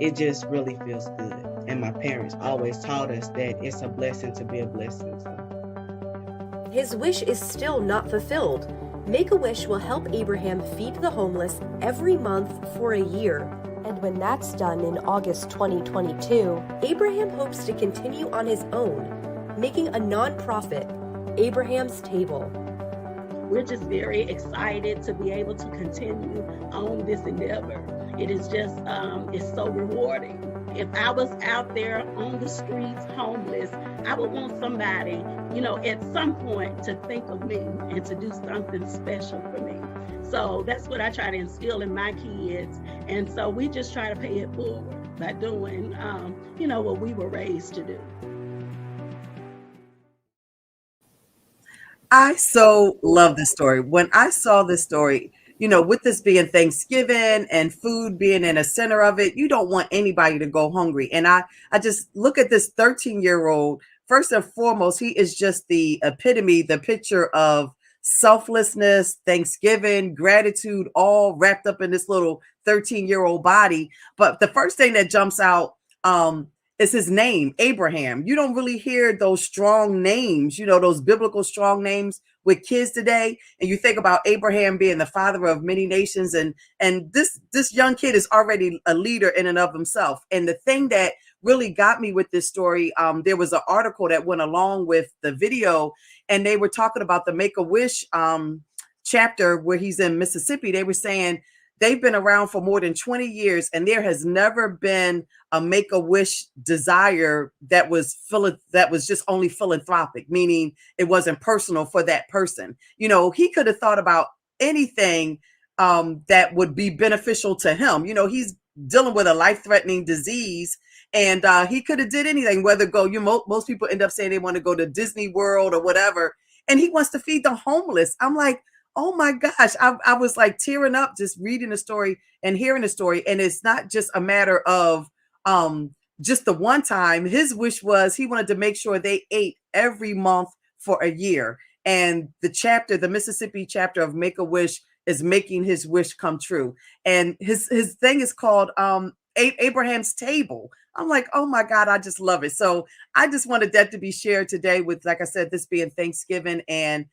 It just really feels good. And my parents always taught us that it's a blessing to be a blessing. So. His wish is still not fulfilled. Make-A-Wish will help Abraham feed the homeless every month for a year. And when that's done in August 2022, Abraham hopes to continue on his own, making a nonprofit, Abraham's Table. We're just very excited to be able to continue on this endeavor. It is just, it's so rewarding. If I was out there on the streets homeless, I would want somebody, at some point to think of me and to do something special for me. So that's what I try to instill in my kids. And so we just try to pay it forward by doing, what we were raised to do. I so love this story. When I saw this story, with this being Thanksgiving and food being in the center of it, you don't want anybody to go hungry. And I just look at this 13-year-old. First and foremost, he is just the epitome, the picture of selflessness, Thanksgiving, gratitude, all wrapped up in this little 13-year-old body. But the first thing that jumps out is his name, Abraham. You don't really hear those strong names, those biblical strong names with kids today. And you think about Abraham being the father of many nations, and this young kid is already a leader in and of himself. And the thing that really got me with this story, there was an article that went along with the video, and they were talking about the Make-A-Wish chapter where he's in Mississippi. They were saying they've been around for more than 20 years, and there has never been a Make-A-Wish desire that was just only philanthropic, meaning it wasn't personal for that person. He could have thought about anything that would be beneficial to him. He's dealing with a life-threatening disease, and he could have did anything, whether most people end up saying they want to go to Disney World or whatever, and he wants to feed the homeless. I'm like, oh my gosh, I was like tearing up just reading the story and hearing the story. And it's not just a matter of just the one time. His wish was he wanted to make sure they ate every month for a year. And the Mississippi chapter of Make-A-Wish is making his wish come true. And his thing is called Abraham's Table. I'm like, oh my God, I just love it. So I just wanted that to be shared today with, like I said, this being Thanksgiving, and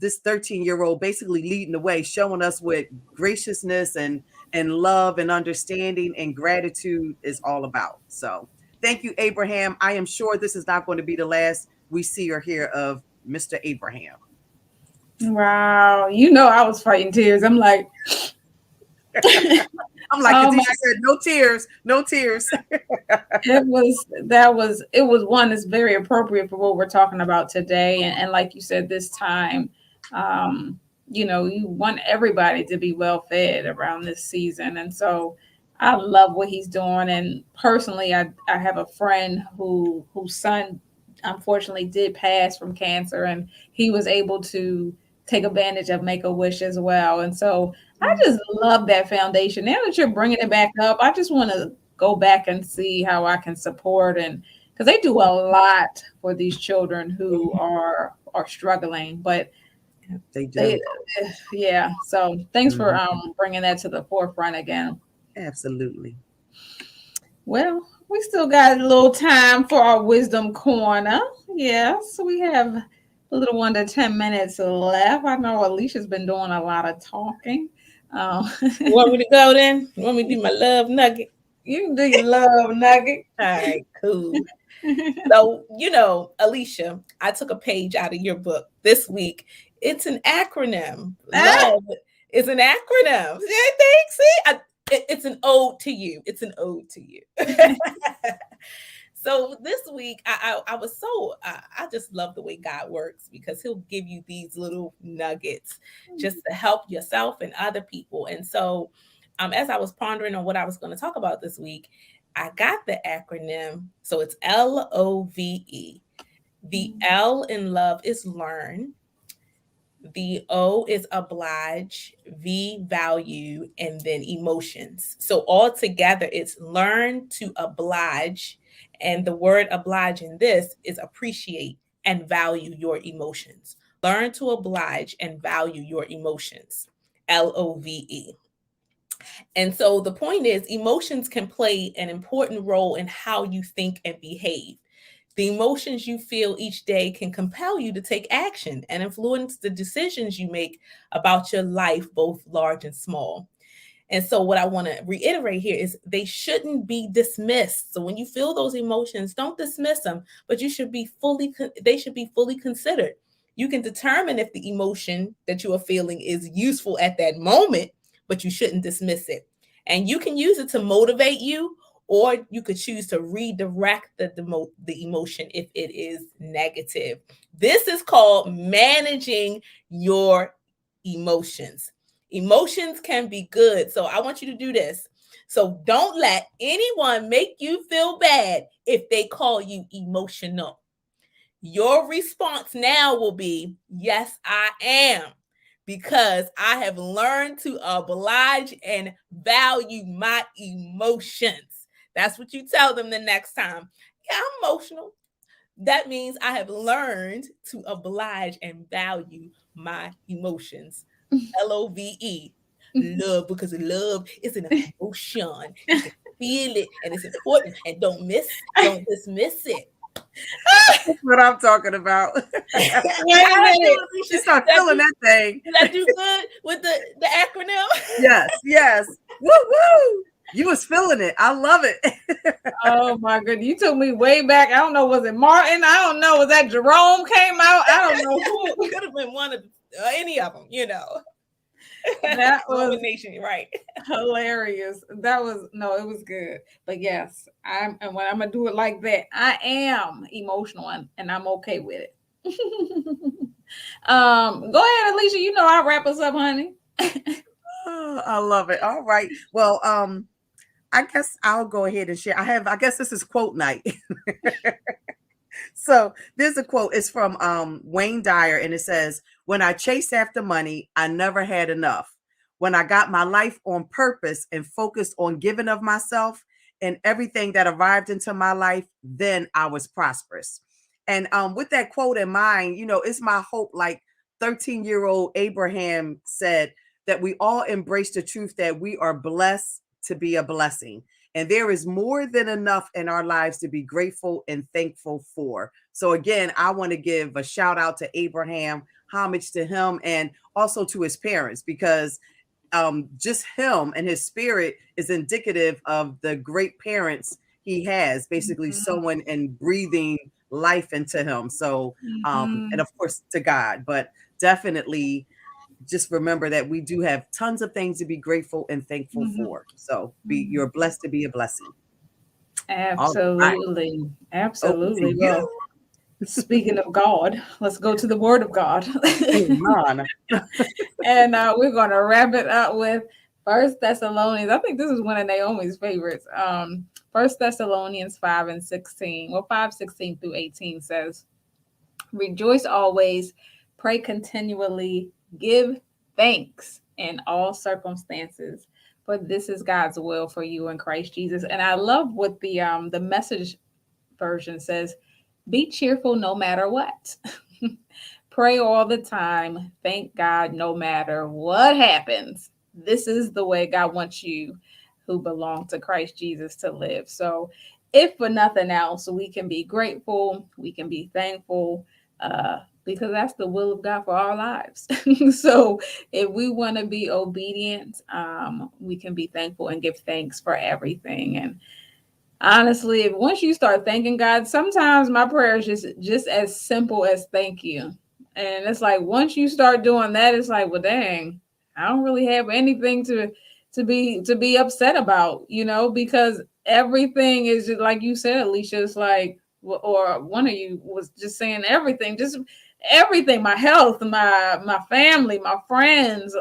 this 13-year-old basically leading the way, showing us what graciousness and love and understanding and gratitude is all about. So thank you, Abraham. I am sure this is not going to be the last we see or hear of Mr. Abraham. Wow. I was fighting tears. I'm like, Kadesha said, no tears, no tears. it was one that's very appropriate for what we're talking about today. And like you said, this time, you want everybody to be well fed around this season. And so I love what he's doing. And personally, I have a friend whose son unfortunately did pass from cancer, and he was able to take advantage of Make-A-Wish as well. And so I just love that foundation. Now that you're bringing it back up, I just want to go back and see how I can support, and because they do a lot for these children who are struggling, but they do. Yeah. So thanks for bringing that to the forefront again. Absolutely. Well, we still got a little time for our wisdom corner. Yes, we have a little under 10 minutes left. I know Alicia's been doing a lot of talking. You want me to go then? You want me to do my love nugget? You can do your love nugget. All right, cool. So, Alisha, I took a page out of your book this week. It's an acronym. Love is an acronym. See, it's an ode to you. It's an ode to you. So this week, I was I just love the way God works, because he'll give you these little nuggets just to help yourself and other people. And so as I was pondering on what I was going to talk about this week, I got the acronym. So it's LOVE. The L in love is learn. The O is oblige, V value, and then emotions. So all together, it's learn to oblige. And the word oblige in this is appreciate and value your emotions. Learn to oblige and value your emotions. LOVE. And so the point is, emotions can play an important role in how you think and behave. The emotions you feel each day can compel you to take action and influence the decisions you make about your life, both large and small. And so what I want to reiterate here is they shouldn't be dismissed. So when you feel those emotions, don't dismiss them, but they should be fully considered. You can determine if the emotion that you are feeling is useful at that moment, but you shouldn't dismiss it. And you can use it to motivate you, or you could choose to redirect the emotion if it is negative. This is called managing your emotions. Emotions can be good. So I want you to do this. So don't let anyone make you feel bad if they call you emotional. Your response now will be, yes, I am. because I have learned to oblige and value my emotions. That's what you tell them the next time. Yeah, I'm emotional. That means I have learned to oblige and value my emotions. LOVE. Love, because love is an emotion. You can feel it and it's important. And don't dismiss it. That's what I'm talking about. Wait a minute. She started feeling that thing. Did I do good with the acronym? Yes, yes. Woo woo. You was feeling it. I love it. Oh my goodness. You took me way back. I don't know. Was it Martin? I don't know. Was that Jerome came out? I don't know who. Could have been one of any of them, you know. That was combination, right? hilarious. That was no, it was good. But yes, and when I'm gonna do it like that, I am emotional and I'm okay with it. Go ahead, Alisha. You know I'll wrap us up, honey. Oh, I love it. All right. Well, I guess I'll go ahead and share. I guess this is quote night. So there's a quote. It's from Wayne Dyer, and it says, "When I chased after money, I never had enough. When I got my life on purpose and focused on giving of myself and everything that arrived into my life, then I was prosperous." And with that quote in mind, it's my hope, like 13-year-old Abraham said, that we all embrace the truth that we are blessed to be a blessing. And there is more than enough in our lives to be grateful and thankful for. So again, I want to give a shout out to Abraham, homage to him, and also to his parents, because just him and his spirit is indicative of the great parents he has, basically sowing and breathing life into him. So, and of course to God, but definitely just remember that we do have tons of things to be grateful and thankful for. So you're blessed to be a blessing. Absolutely. Over Absolutely. to Well, you. speaking of God, let's go to the Word of God. Amen. And we're going to wrap it up with First Thessalonians. I think this is one of Naomi's favorites. First Thessalonians 5:16. Well, 5:16 through 18 says, "Rejoice always, pray continually, give thanks in all circumstances, for this is God's will for you in Christ Jesus." And I love what the Message version says, "Be cheerful no matter what." Pray all the time. Thank God no matter what happens. This is the way God wants you who belong to Christ Jesus to live. So, if for nothing else, we can be grateful, we can be thankful, because that's the will of God for our lives. So, if we want to be obedient, we can be thankful and give thanks for everything. And honestly, if once you start thanking God, sometimes my prayer is just as simple as thank you. And it's like once you start doing that, it's like, well, dang, I don't really have anything to be upset about, because everything is just like you said, Alicia. It's like, or one of you was just saying everything, just everything, my health, my family, my friends.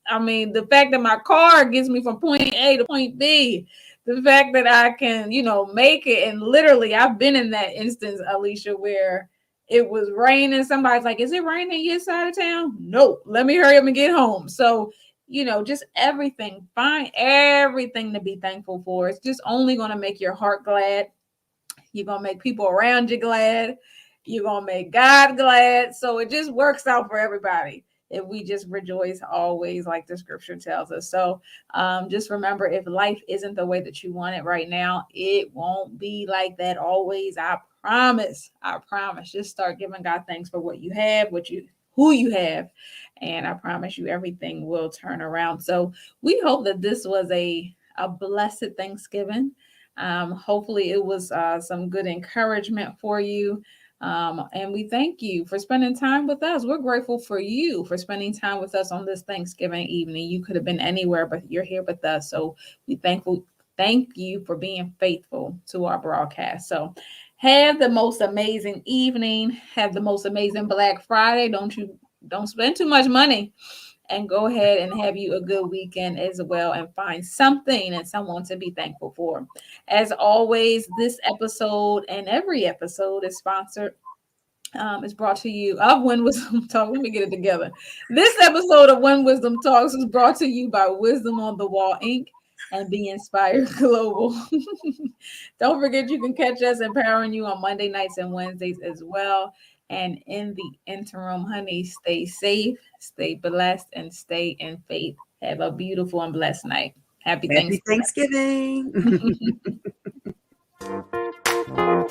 I mean, the fact that my car gets me from point A to point B, the fact that I can, make it. And literally, I've been in that instance, Alicia, where it was raining. Somebody's like, "Is it raining your side of town?" No, let me hurry up and get home. So, just everything, find everything to be thankful for. It's just only going to make your heart glad. You're going to make people around you glad. You're going to make God glad. So it just works out for everybody if we just rejoice always, like the scripture tells us. So just remember, if life isn't the way that you want it right now, it won't be like that always. I promise. I promise. Just start giving God thanks for what you have, who you have, and I promise you everything will turn around. So we hope that this was a blessed Thanksgiving. Hopefully it was some good encouragement for you. And we thank you for spending time with us. We're grateful for you for spending time with us on this Thanksgiving evening. You could have been anywhere, but you're here with us. So we thank you for being faithful to our broadcast. So have the most amazing evening. Have the most amazing Black Friday. Don't spend too much money, and go ahead and have you a good weekend as well, and find something and someone to be thankful for. As always, this episode and every episode is sponsored is brought to you of When Wisdom Talks. Let me get it together. This episode of When Wisdom Talks is brought to you by Wisdom on the Wall Inc. and Be Inspired Global. Don't forget you can catch us empowering you on Monday nights and Wednesdays as well. And in the interim, honey, stay safe, stay blessed, and stay in faith. Have a beautiful and blessed night. Happy Happy Thanksgiving. Thanksgiving.